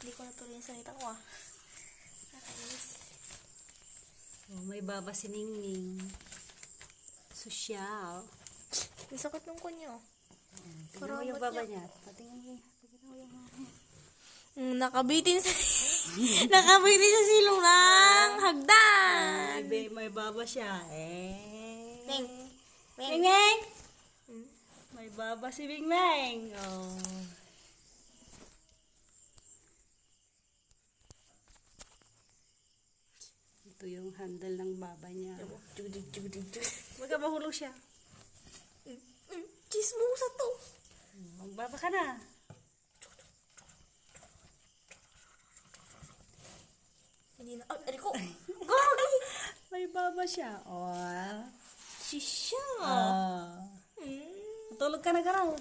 Hindi ko natuloy yung salita ko Nakainis. Oh, may baba si Ningning. Sosyal. Yung sakit ng kunyo. Tingnan mo yung baba niya. Patingnan mo yung Nakabitin sa nakabitin sa silong ng hagdan. may baba siya. Ming. Ming! May baba si Ming Ming. Oh. Ito yung handle ng baba niya. Huwag mahulog siya. Chismosa to. Magbaba ka na. Hindi na. Ay ko. Gagi. May baba siya. Oh. Sisya. Tulog ka na gano'n.